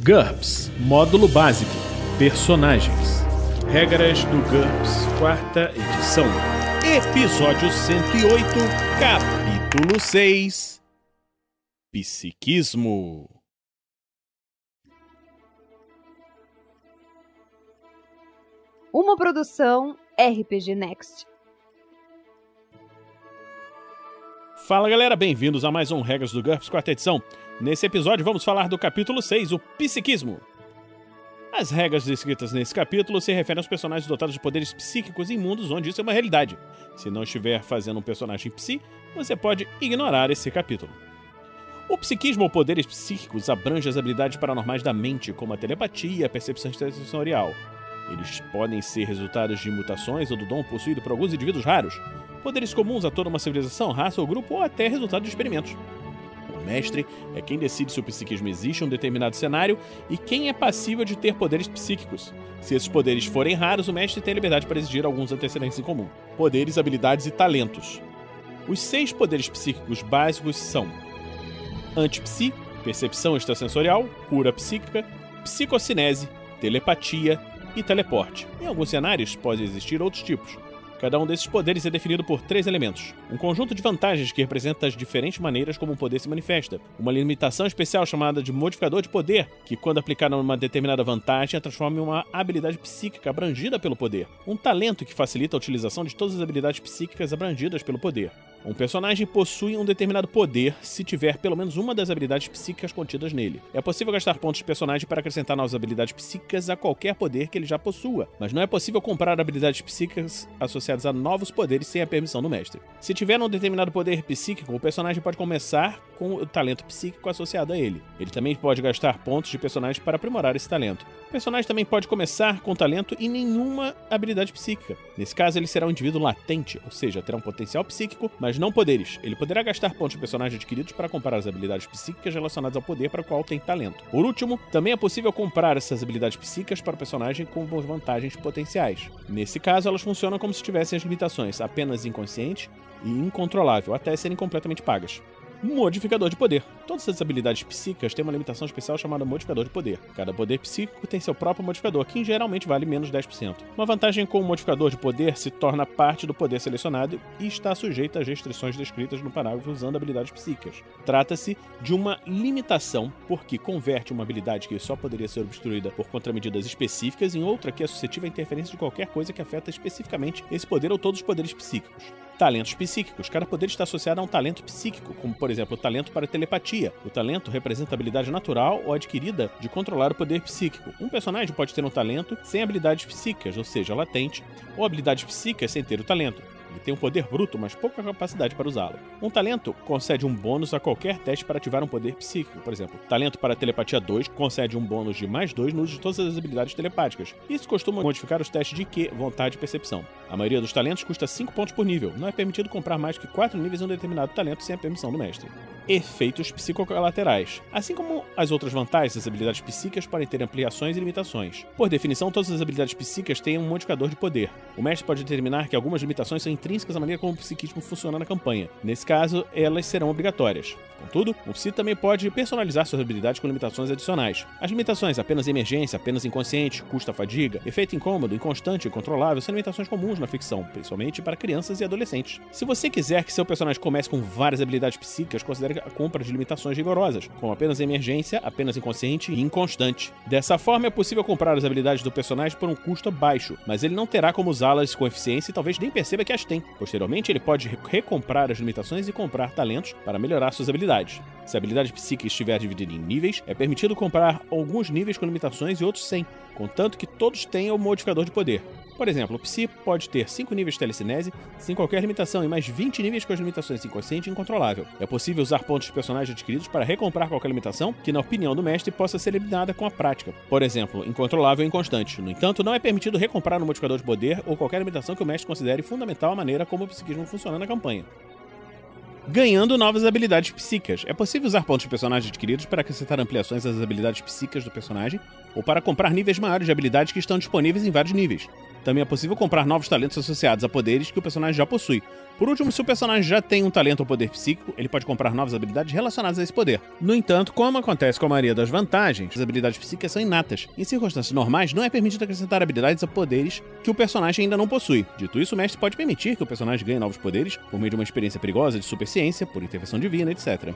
GURPS Módulo Básico Personagens. Regras do GURPS, 4ª edição. Episódio 108, Capítulo 6. Psiquismo. Uma produção RPG Next. Fala galera, bem-vindos a mais um Regras do GURPS, 4ª edição. Nesse episódio vamos falar do capítulo 6, o Psiquismo. As regras descritas nesse capítulo se referem aos personagens dotados de poderes psíquicos em mundos onde isso é uma realidade. Se não estiver fazendo um personagem psi, você pode ignorar esse capítulo. O psiquismo ou poderes psíquicos abrange as habilidades paranormais da mente, como a telepatia e a percepção sensorial. Eles podem ser resultados de mutações ou do dom possuído por alguns indivíduos raros, poderes comuns a toda uma civilização, raça ou grupo, ou até resultado de experimentos. O mestre é quem decide se o psiquismo existe em um determinado cenário e quem é passível de ter poderes psíquicos. Se esses poderes forem raros, o mestre tem a liberdade para exigir alguns antecedentes em comum. Poderes, habilidades e talentos. Os 6 poderes psíquicos básicos são antipsi, percepção extrasensorial, cura psíquica, psicocinese, telepatia e teleporte. Em alguns cenários podem existir outros tipos. Cada um desses poderes é definido por 3 elementos. Um conjunto de vantagens que representa as diferentes maneiras como um poder se manifesta. Uma limitação especial chamada de modificador de poder, que quando aplicada a uma determinada vantagem, a transforma em uma habilidade psíquica abrangida pelo poder. Um talento que facilita a utilização de todas as habilidades psíquicas abrangidas pelo poder. Um personagem possui um determinado poder se tiver pelo menos uma das habilidades psíquicas contidas nele. É possível gastar pontos de personagem para acrescentar novas habilidades psíquicas a qualquer poder que ele já possua, mas não é possível comprar habilidades psíquicas associadas a novos poderes sem a permissão do mestre. Se tiver um determinado poder psíquico, o personagem pode começar com o talento psíquico associado a ele. Ele também pode gastar pontos de personagem para aprimorar esse talento. O personagem também pode começar com talento e nenhuma habilidade psíquica. Nesse caso, ele será um indivíduo latente, ou seja, terá um potencial psíquico, mas não poderes. Ele poderá gastar pontos de personagem adquiridos para comprar as habilidades psíquicas relacionadas ao poder para o qual tem talento. Por último, também é possível comprar essas habilidades psíquicas para o personagem com vantagens potenciais. Nesse caso, elas funcionam como se tivessem as limitações apenas inconsciente e incontrolável, até serem completamente pagas. Modificador de poder. Todas as habilidades psíquicas têm uma limitação especial chamada modificador de poder. Cada poder psíquico tem seu próprio modificador, que geralmente vale menos 10%. Uma vantagem com o modificador de poder se torna parte do poder selecionado e está sujeita às restrições descritas no parágrafo usando habilidades psíquicas. Trata-se de uma limitação, porque converte uma habilidade que só poderia ser obstruída por contramedidas específicas em outra que é suscetível à interferência de qualquer coisa que afeta especificamente esse poder ou todos os poderes psíquicos. Talentos psíquicos. Cada poder está associado a um talento psíquico, como por exemplo o talento para telepatia. O talento representa a habilidade natural ou adquirida de controlar o poder psíquico. Um personagem pode ter um talento sem habilidades psíquicas, ou seja, latente, ou habilidades psíquicas sem ter o talento. Ele tem um poder bruto, mas pouca capacidade para usá-lo. Um talento concede um bônus a qualquer teste para ativar um poder psíquico. Por exemplo, talento para telepatia 2 concede um bônus de mais 2 no uso de todas as habilidades telepáticas. Isso costuma modificar os testes de IQ, vontade e percepção. A maioria dos talentos custa 5 pontos por nível. Não é permitido comprar mais que 4 níveis em um determinado talento sem a permissão do mestre. Efeitos psicolaterais. Assim como as outras vantagens, as habilidades psíquicas podem ter ampliações e limitações. Por definição, todas as habilidades psíquicas têm um modificador de poder. O mestre pode determinar que algumas limitações são intrínsecas à maneira como o psiquismo funciona na campanha. Nesse caso, elas serão obrigatórias. Contudo, o psi também pode personalizar suas habilidades com limitações adicionais. As limitações apenas emergência, apenas inconsciente, custa fadiga, efeito incômodo, inconstante e incontrolável são limitações comuns na ficção, principalmente para crianças e adolescentes. Se você quiser que seu personagem comece com várias habilidades psíquicas, considere a compra de limitações rigorosas, como apenas emergência, apenas inconsciente e inconstante. Dessa forma, é possível comprar as habilidades do personagem por um custo baixo, mas ele não terá como usá-las com eficiência e talvez nem perceba que as tem. Posteriormente, ele pode recomprar as limitações e comprar talentos para melhorar suas habilidades. Se a habilidade psíquica estiver dividida em níveis, é permitido comprar alguns níveis com limitações e outros sem, contanto que todos tenham o modificador de poder. Por exemplo, o psi pode ter 5 níveis de telecinese sem qualquer limitação e mais 20 níveis com as limitações inconsciente e incontrolável. É possível usar pontos de personagem adquiridos para recomprar qualquer limitação que, na opinião do mestre, possa ser eliminada com a prática. Por exemplo, incontrolável e inconstante. No entanto, não é permitido recomprar um modificador de poder ou qualquer limitação que o mestre considere fundamental à maneira como o psiquismo funciona na campanha. Ganhando novas habilidades psíquicas. É possível usar pontos de personagem adquiridos para acrescentar ampliações às habilidades psíquicas do personagem ou para comprar níveis maiores de habilidades que estão disponíveis em vários níveis. Também é possível comprar novos talentos associados a poderes que o personagem já possui. Por último, se o personagem já tem um talento ou poder psíquico, ele pode comprar novas habilidades relacionadas a esse poder. No entanto, como acontece com a maioria das vantagens, as habilidades psíquicas são inatas. Em circunstâncias normais, não é permitido acrescentar habilidades a poderes que o personagem ainda não possui. Dito isso, o mestre pode permitir que o personagem ganhe novos poderes por meio de uma experiência perigosa de superciência, por intervenção divina, etc.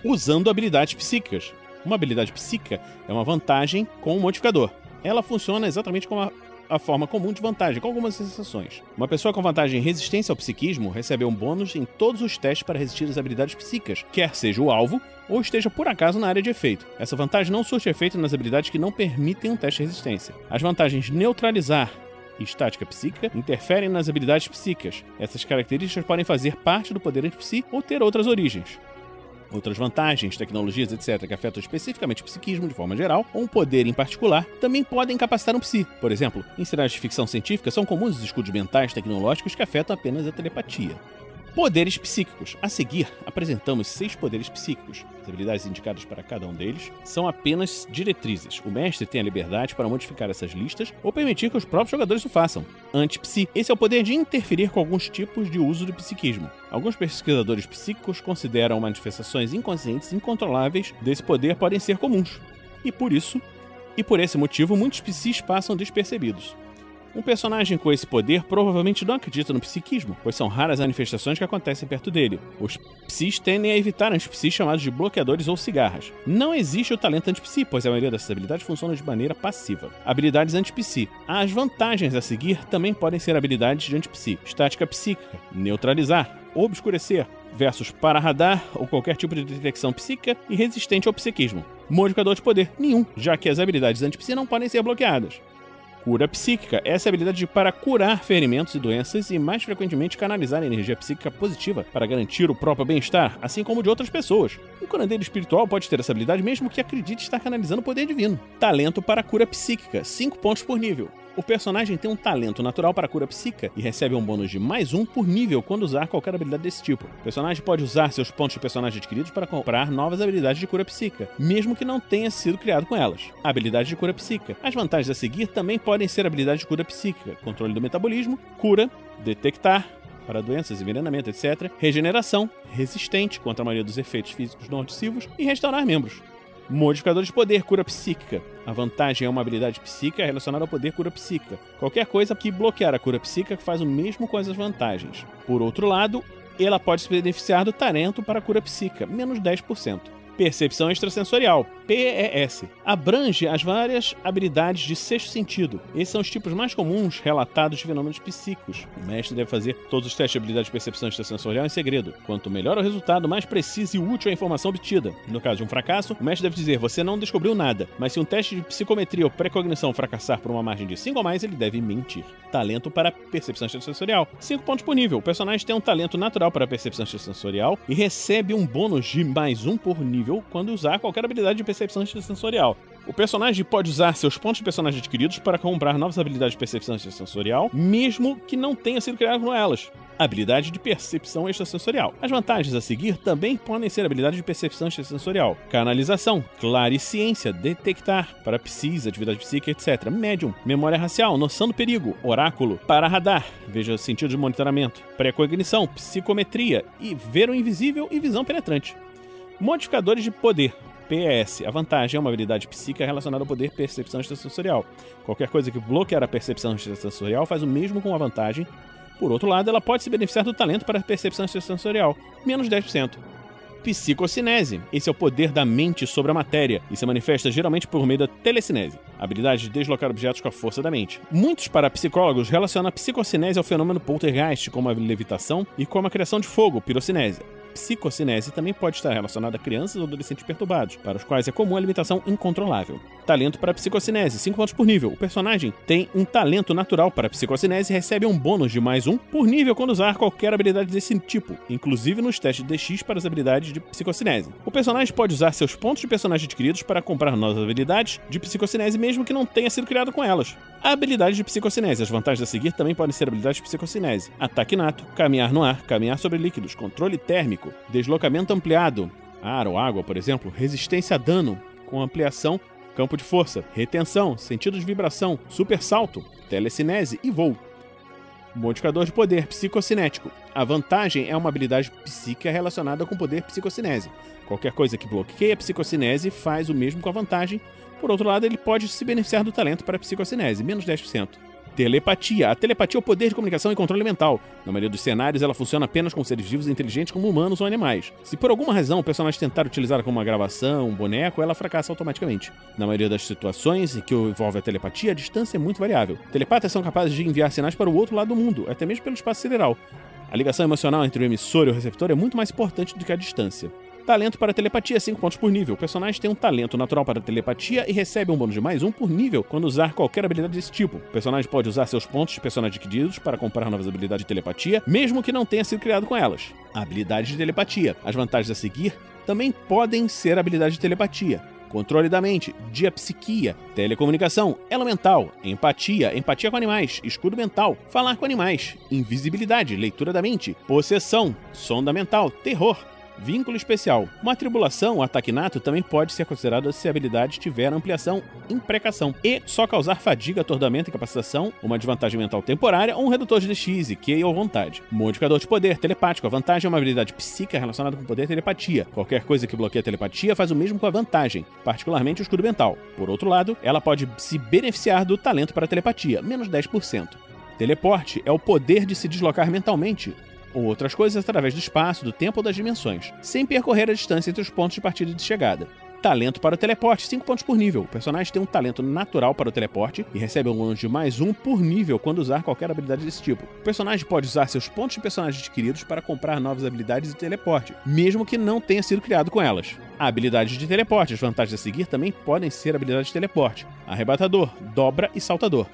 Usando habilidades psíquicas. Uma habilidade psíquica é uma vantagem com um modificador. Ela funciona exatamente como a forma comum de vantagem, com algumas exceções. Uma pessoa com vantagem em resistência ao psiquismo recebe um bônus em todos os testes para resistir às habilidades psíquicas, quer seja o alvo ou esteja por acaso na área de efeito. Essa vantagem não surte efeito nas habilidades que não permitem um teste de resistência. As vantagens neutralizar e estática psíquica interferem nas habilidades psíquicas. Essas características podem fazer parte do poder anti-psi ou ter outras origens. Outras vantagens, tecnologias, etc., que afetam especificamente o psiquismo de forma geral, ou um poder em particular, também podem capacitar um psi. Por exemplo, em cenários de ficção científica são comuns os escudos mentais tecnológicos que afetam apenas a telepatia. Poderes psíquicos. A seguir, apresentamos 6 poderes psíquicos. As habilidades indicadas para cada um deles são apenas diretrizes. O mestre tem a liberdade para modificar essas listas ou permitir que os próprios jogadores o façam. Anti-psi. Esse é o poder de interferir com alguns tipos de uso do psiquismo. Alguns pesquisadores psíquicos consideram manifestações inconscientes incontroláveis desse poder podem ser comuns. E por esse motivo, muitos psis passam despercebidos. Um personagem com esse poder provavelmente não acredita no psiquismo, pois são raras as manifestações que acontecem perto dele. Os psis tendem a evitar anti-psis chamados de bloqueadores ou cigarras. Não existe o talento anti-psi, pois a maioria dessas habilidades funciona de maneira passiva. Habilidades anti-psi. As vantagens a seguir também podem ser habilidades de anti-psi. Estática psíquica, neutralizar, obscurecer, versus para-radar ou qualquer tipo de detecção psíquica e resistente ao psiquismo. Modificador de poder, nenhum, já que as habilidades anti-psi não podem ser bloqueadas. Cura psíquica. Essa é a habilidade para curar ferimentos e doenças e, mais frequentemente, canalizar a energia psíquica positiva para garantir o próprio bem-estar, assim como de outras pessoas. Um curandeiro espiritual pode ter essa habilidade mesmo que acredite estar canalizando o poder divino. Talento para cura psíquica. 5 pontos por nível. O personagem tem um talento natural para cura psíquica e recebe um bônus de +1 por nível quando usar qualquer habilidade desse tipo. O personagem pode usar seus pontos de personagem adquiridos para comprar novas habilidades de cura psíquica, mesmo que não tenha sido criado com elas. Habilidade de cura psíquica. As vantagens a seguir também podem ser habilidades de cura psíquica: controle do metabolismo, cura, detectar para doenças, envenenamento, etc., regeneração, resistente contra a maioria dos efeitos físicos não nocivos e restaurar membros. Modificador de poder, cura psíquica. A vantagem é uma habilidade psíquica relacionada ao poder cura psíquica. Qualquer coisa que bloquear a cura psíquica faz o mesmo com as vantagens. Por outro lado, ela pode se beneficiar do talento para a cura psíquica, menos 10%. Percepção extrasensorial, PES, abrange as várias habilidades de sexto sentido. Esses são os tipos mais comuns relatados de fenômenos psíquicos. O mestre deve fazer todos os testes de habilidade de percepção extrasensorial em segredo. Quanto melhor o resultado, mais preciso e útil a informação obtida. No caso de um fracasso, o mestre deve dizer: você não descobriu nada, mas se um teste de psicometria ou precognição fracassar por uma margem de 5 ou mais, ele deve mentir. Talento para percepção extrasensorial, 5 pontos por nível. O personagem tem um talento natural para percepção extrasensorial e recebe um bônus de +1 por nível quando usar qualquer habilidade de percepção extrasensorial. O personagem pode usar seus pontos de personagem adquiridos para comprar novas habilidades de percepção extrasensorial, mesmo que não tenha sido criado com elas. Habilidade de percepção extrasensorial. As vantagens a seguir também podem ser habilidades de percepção extrasensorial: canalização, clarisciência, detectar, para psis, atividade psíquica, etc. Médium, memória racial, noção do perigo, oráculo, para-radar, veja sentido de monitoramento, precognição, psicometria e ver o invisível e visão penetrante. Modificadores de poder, PES. A vantagem é uma habilidade psíquica relacionada ao poder percepção extrasensorial. Qualquer coisa que bloquear a percepção extrasensorial faz o mesmo com a vantagem. Por outro lado, ela pode se beneficiar do talento para a percepção extrasensorial, menos 10%. Psicocinese. Esse é o poder da mente sobre a matéria e se manifesta geralmente por meio da telecinese, a habilidade de deslocar objetos com a força da mente. Muitos parapsicólogos relacionam a psicocinese ao fenômeno poltergeist, como a levitação, e como a criação de fogo, pirocinese. Psicocinese também pode estar relacionada a crianças ou adolescentes perturbados, para os quais é comum a limitação incontrolável. Talento para psicocinese, 5 pontos por nível. O personagem tem um talento natural para psicocinese e recebe um bônus de +1 por nível quando usar qualquer habilidade desse tipo, inclusive nos testes de DX para as habilidades de psicocinese. O personagem pode usar seus pontos de personagem adquiridos para comprar novas habilidades de psicocinese mesmo que não tenha sido criado com elas. A habilidade de psicocinese. As vantagens a seguir também podem ser habilidades de psicocinese: ataque nato, caminhar no ar, caminhar sobre líquidos, controle térmico, deslocamento ampliado, ar ou água, por exemplo, resistência a dano com ampliação campo de força, retenção, sentido de vibração, super salto, telecinese e voo. Modificador de poder psicocinético. A vantagem é uma habilidade psíquica relacionada com poder psicocinese. Qualquer coisa que bloqueie a psicocinese faz o mesmo com a vantagem. Por outro lado, ele pode se beneficiar do talento para a psicocinese, menos 10%. Telepatia. A telepatia é o poder de comunicação e controle mental. Na maioria dos cenários, ela funciona apenas com seres vivos e inteligentes como humanos ou animais. Se por alguma razão o personagem tentar utilizá-la como uma gravação, um boneco, ela fracassa automaticamente. Na maioria das situações em que envolve a telepatia, a distância é muito variável. Telepatas são capazes de enviar sinais para o outro lado do mundo, até mesmo pelo espaço sideral. A ligação emocional entre o emissor e o receptor é muito mais importante do que a distância. Talento para telepatia, 5 pontos por nível. O personagem tem um talento natural para telepatia e recebe um bônus de mais 1 por nível quando usar qualquer habilidade desse tipo. O personagem pode usar seus pontos de personagem adquiridos para comprar novas habilidades de telepatia, mesmo que não tenha sido criado com elas. Habilidades de telepatia. As vantagens a seguir também podem ser habilidades de telepatia. Controle da mente, diapsiquia, telecomunicação, elemental, empatia, empatia com animais, escudo mental, falar com animais, invisibilidade, leitura da mente, possessão, sonda mental, terror, vínculo especial. Uma tribulação, um ataque nato, também pode ser considerado se a habilidade tiver ampliação, imprecação, e só causar fadiga, atordamento, incapacitação, uma desvantagem mental temporária ou um redutor de DX e Q ou vontade. Modificador de poder, telepático. A vantagem é uma habilidade psíquica relacionada com poder telepatia. Qualquer coisa que bloqueie a telepatia faz o mesmo com a vantagem, particularmente o escudo mental. Por outro lado, ela pode se beneficiar do talento para telepatia, menos 10%. Teleporte é o poder de se deslocar mentalmente ou outras coisas através do espaço, do tempo ou das dimensões, sem percorrer a distância entre os pontos de partida e de chegada. Talento para o teleporte, 5 pontos por nível. O personagem tem um talento natural para o teleporte e recebe um bônus de mais 1 por nível quando usar qualquer habilidade desse tipo. O personagem pode usar seus pontos de personagem adquiridos para comprar novas habilidades de teleporte, mesmo que não tenha sido criado com elas. A habilidade de teleporte, as vantagens a seguir também podem ser habilidades de teleporte. Arrebatador, dobra e saltador.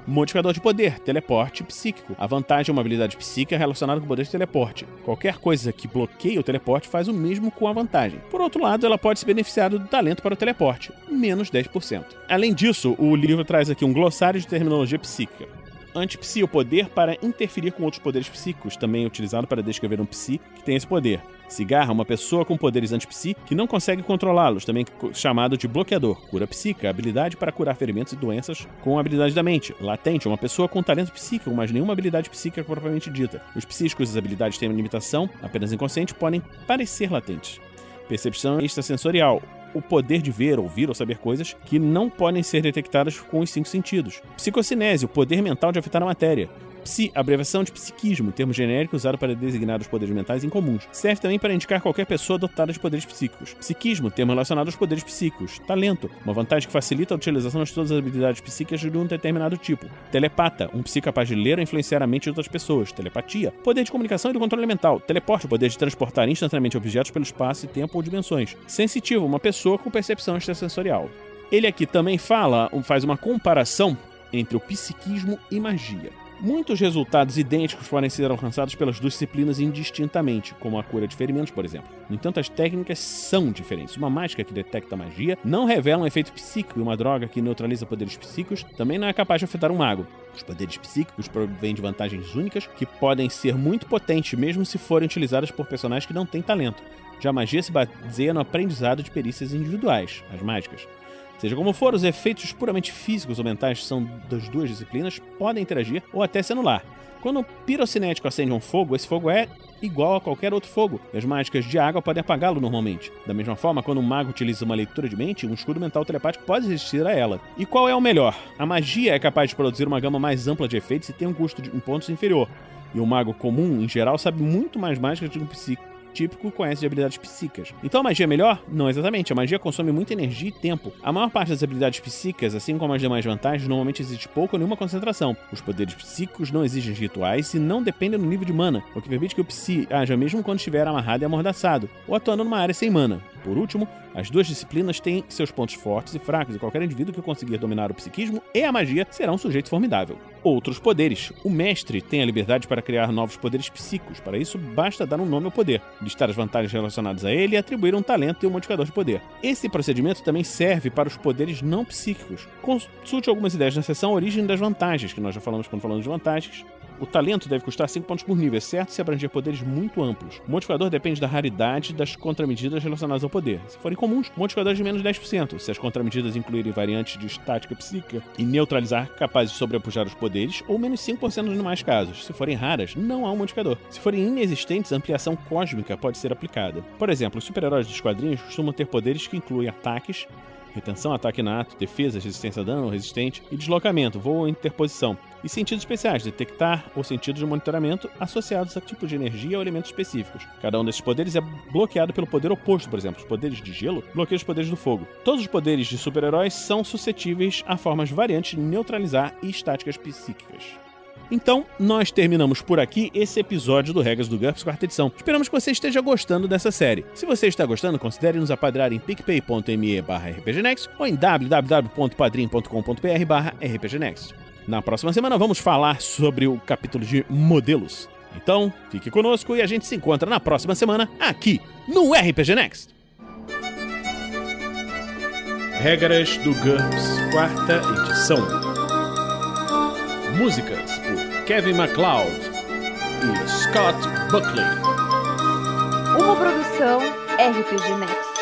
Modificador de poder, teleporte psíquico. A vantagem é uma habilidade psíquica relacionada com o poder de teleporte. Qualquer coisa que bloqueie o teleporte faz o mesmo com a vantagem. Por outro lado, ela pode se beneficiar do talento para o teleporte, menos 10%. Além disso, o livro traz aqui um glossário de terminologia psíquica. Antipsi, o poder para interferir com outros poderes psíquicos, também utilizado para descrever um psi que tem esse poder. Cigarra, uma pessoa com poderes antipsi que não consegue controlá-los, também chamado de bloqueador. Cura psíquica, habilidade para curar ferimentos e doenças com a habilidade da mente. Latente, uma pessoa com talento psíquico, mas nenhuma habilidade psíquica propriamente dita. Os psíquicos cujas habilidades têm uma limitação apenas inconsciente podem parecer latentes. Percepção extrasensorial, o poder de ver, ouvir ou saber coisas que não podem ser detectadas com os 5 sentidos. Psicocinese, o poder mental de afetar a matéria. Psi, abreviação de psiquismo, termo genérico usado para designar os poderes mentais incomuns. Serve também para indicar qualquer pessoa dotada de poderes psíquicos. Psiquismo, termo relacionado aos poderes psíquicos. Talento, uma vantagem que facilita a utilização de todas as habilidades psíquicas de um determinado tipo. Telepata, um psi capaz de ler ou influenciar a mente de outras pessoas. Telepatia, poder de comunicação e do controle mental. Teleporte, poder de transportar instantaneamente objetos pelo espaço e tempo ou dimensões. Sensitivo, uma pessoa com percepção extrasensorial. Ele aqui também faz uma comparação entre o psiquismo e magia. Muitos resultados idênticos podem ser alcançados pelas duas disciplinas indistintamente, como a cura de ferimentos, por exemplo. No entanto, as técnicas são diferentes. Uma mágica que detecta magia não revela um efeito psíquico, e uma droga que neutraliza poderes psíquicos também não é capaz de afetar um mago. Os poderes psíquicos provêm de vantagens únicas que podem ser muito potentes, mesmo se forem utilizadas por personagens que não têm talento. Já a magia se baseia no aprendizado de perícias individuais, as mágicas. Seja como for, os efeitos puramente físicos ou mentais são das duas disciplinas podem interagir ou até se anular. Quando um pirocinético acende um fogo, esse fogo é igual a qualquer outro fogo, e as mágicas de água podem apagá-lo normalmente. Da mesma forma, quando um mago utiliza uma leitura de mente, um escudo mental telepático pode resistir a ela. E qual é o melhor? A magia é capaz de produzir uma gama mais ampla de efeitos e tem um custo em pontos inferior. E o mago comum, em geral, sabe muito mais mágicas do que um psíquico típico conhece de habilidades psíquicas. Então a magia é melhor? Não exatamente. A magia consome muita energia e tempo. A maior parte das habilidades psíquicas, assim como as demais vantagens, normalmente existe pouca ou nenhuma concentração. Os poderes psíquicos não exigem rituais e não dependem do nível de mana, o que permite que o psi haja mesmo quando estiver amarrado e amordaçado, ou atuando numa área sem mana. Por último, as duas disciplinas têm seus pontos fortes e fracos, e qualquer indivíduo que conseguir dominar o psiquismo e a magia será um sujeito formidável. Outros poderes. O mestre tem a liberdade para criar novos poderes psíquicos. Para isso, basta dar um nome ao poder, listar as vantagens relacionadas a ele e atribuir um talento e um modificador de poder. Esse procedimento também serve para os poderes não psíquicos. Consulte algumas ideias na seção Origem das Vantagens, que nós já falamos quando falamos de vantagens. O talento deve custar 5 pontos por nível, exceto se abranger poderes muito amplos. O modificador depende da raridade das contramedidas relacionadas ao poder. Se forem comuns, o modificador é de menos 10%. Se as contramedidas incluírem variantes de estática psíquica e neutralizar capazes de sobrepujar os poderes, ou menos 5% nos demais casos. Se forem raras, não há um modificador. Se forem inexistentes, a ampliação cósmica pode ser aplicada. Por exemplo, os super-heróis dos quadrinhos costumam ter poderes que incluem ataques, retenção, ataque inato, defesa, resistência a dano resistente e deslocamento, voo ou interposição. E sentidos especiais, detectar ou sentidos de monitoramento associados a tipos de energia ou elementos específicos. Cada um desses poderes é bloqueado pelo poder oposto, por exemplo, os poderes de gelo bloqueiam os poderes do fogo. Todos os poderes de super-heróis são suscetíveis a formas variantes de neutralizar e estáticas psíquicas. Então, nós terminamos por aqui esse episódio do Regras do GURPS, 4ª edição. Esperamos que você esteja gostando dessa série. Se você está gostando, considere nos apadrinhar em picpay.me/rpgnext ou em www.padrim.com.br/rpgnext. Na próxima semana vamos falar sobre o capítulo de modelos. Então, fique conosco e a gente se encontra na próxima semana aqui no RPG Next. Regras do GURPS, 4ª edição. Músicas por Kevin MacLeod e Scott Buckley. Uma produção RPG Next.